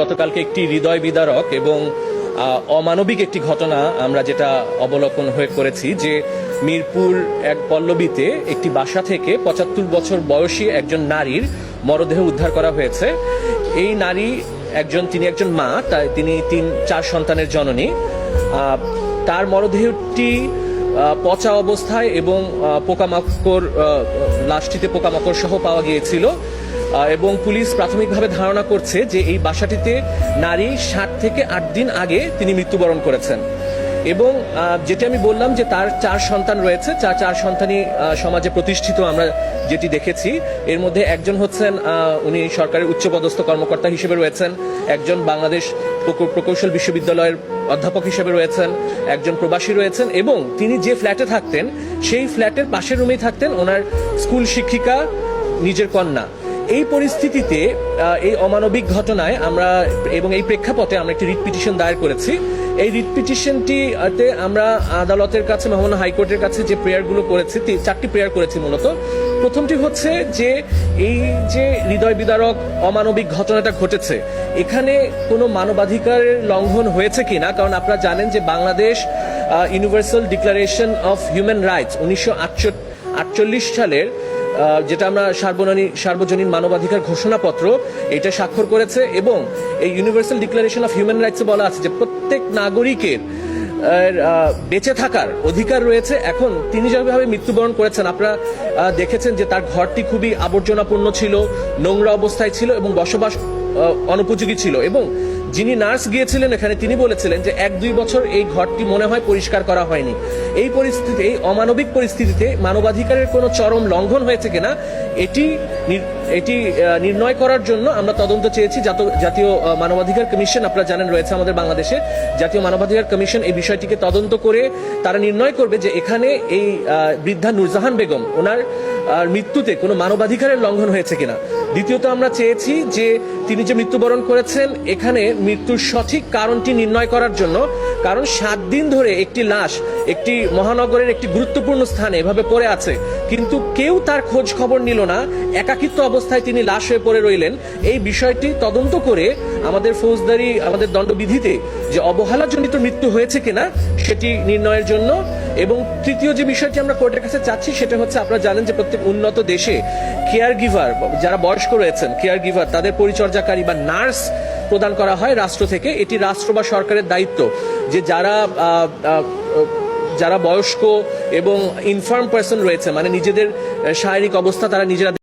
গতকালকে একটি হৃদয় বিদারক এবং অমানবিক একটি ঘটনা আমরা যেটা অবলোকন করেছি যে মিরপুর এক পল্লবীতে একটি বাসা থেকে ৭৫ বছর বয়সী একজন নারীর মরদেহ উদ্ধার করা হয়েছে। এই নারী তিনি একজন মা, তিনি ৩-৪ সন্তানের জননী। তার মরদেহটি পচা অবস্থায় এবং পোকামাকড় লাশটিতে পোকামাকড় সহ পাওয়া গিয়েছিল এবং পুলিশ প্রাথমিকভাবে ধারণা করছে যে এই বাসাটিতে নারী ৭ থেকে ৮ দিন আগে তিনি মৃত্যুবরণ করেছেন। এবং যেটি আমি বললাম যে তার ৪ সন্তান রয়েছে, ৪ সন্তানই সমাজে প্রতিষ্ঠিত আমরা যেটি দেখেছি। এর মধ্যে একজন হচ্ছেন উনি সরকারের উচ্চপদস্থ কর্মকর্তা হিসেবে রয়েছেন, একজন বাংলাদেশ প্রকৌশল বিশ্ববিদ্যালয়ের অধ্যাপক হিসেবে রয়েছেন, একজন প্রবাসী রয়েছেন এবং তিনি যে ফ্ল্যাটে থাকতেন সেই ফ্ল্যাটের পাশের রুমেই থাকতেন ওনার স্কুল শিক্ষিকা নিজের কন্যা। এই পরিস্থিতিতে এই অমানবিক ঘটনায় আমরা এবং এই প্রেক্ষাপটে আমরা একটি রিট পিটিশন দায়ের করেছি। এই রিট পিটিশনটিতে আমরা আদালতের কাছে, মহামান্য হাইকোর্টের কাছে যে প্রেয়ারগুলো করেছি, 4টি প্রেয়ার করেছি মূলত। প্রথমটি হচ্ছে যে এই যে হৃদয় বিদারক অমানবিক ঘটনাটা ঘটেছে, এখানে কোনো মানবাধিকারের লঙ্ঘন হয়েছে কিনা, কারণ আপনারা জানেন যে Bangladesh universal declaration of human rights 1948 সালের যেটা আমরা সার্বজনীন মানবাধিকার ঘোষণাপত্র, এটা স্বাক্ষর করেছে এবং এই ইউনিভার্সাল ডিক্লারেশন অফ হিউম্যান রাইটসে বলা আছে যে প্রত্যেক নাগরিকের বেঁচে থাকার অধিকার রয়েছে। এখন তিনি যেভাবে মৃত্যুবরণ করেছেন, আপনারা দেখেছেন যে তার ঘরটি খুবই আবর্জনাপূর্ণ ছিল, নোংরা অবস্থায় ছিল এবং বসবাস অনুপযোগী ছিল। এবং যিনি নার্স গিয়েছিলেন এখানে, তিনি বলেছিলেন যে 1-2 বছর এই ঘরটি মনে হয় পরিষ্কার করা হয়নি। এই পরিস্থিতিতে, এই অমানবিক পরিস্থিতিতে মানবাধিকারের কোনো চরম লঙ্ঘন হয়েছে কিনা এটি নির্ণয় করার জন্য আমরা তদন্ত চেয়েছি। জাতীয় মানবাধিকার কমিশন, আপনারা জানেন, রয়েছে আমাদের বাংলাদেশে। জাতীয় মানবাধিকার কমিশন এই বিষয়টিকে তদন্ত করে তারা নির্ণয় করবে যে এখানে এই বৃদ্ধা নূরজাহান বেগম, ওনার মৃত্যুতে কোনো মানবাধিকারের লঙ্ঘন হয়েছে কিনা। দ্বিতীয়ত আমরা চেয়েছি যে তিনি যে মৃত্যুবরণ করেছেন, এখানে মৃত্যুর সঠিক কারণটি নির্ণয় করার জন্য, কারণ 7 দিন ধরে একটি লাশ একটি মহানগরের একটি গুরুত্বপূর্ণ স্থানে এভাবে পড়ে আছে, কিন্তু কেউ তার খোঁজ খবর নিল না, একাকিত্ব অবস্থায় তিনি লাশ হয়ে পড়ে রইলেন। এই বিষয়টি তদন্ত করে আমাদের ফৌজদারি, আমাদের দণ্ডবিধিতে যে অবহেলাজনিত মৃত্যু হয়েছে কিনা সেটি নির্ণয়ের জন্য। এবং তৃতীয় যে বিষয়টি আমরা কোর্টের কাছে চাচ্ছি সেটা হচ্ছে, আপনারা জানেন যে প্রত্যেক উন্নত দেশে কেয়ার গিভার, যারা বয়স্ক রয়েছেন, কেয়ার গিভার, তাদের পরিচর্যাকারী বা নার্স প্রদান করা হয় রাষ্ট্র থেকে। এটি রাষ্ট্র বা সরকারের দায়িত্ব যে যারা বয়স্ক এবং ইনফার্ম পার্সন রয়েছে, মানে নিজেদের শারীরিক অবস্থা তারা নিজেরা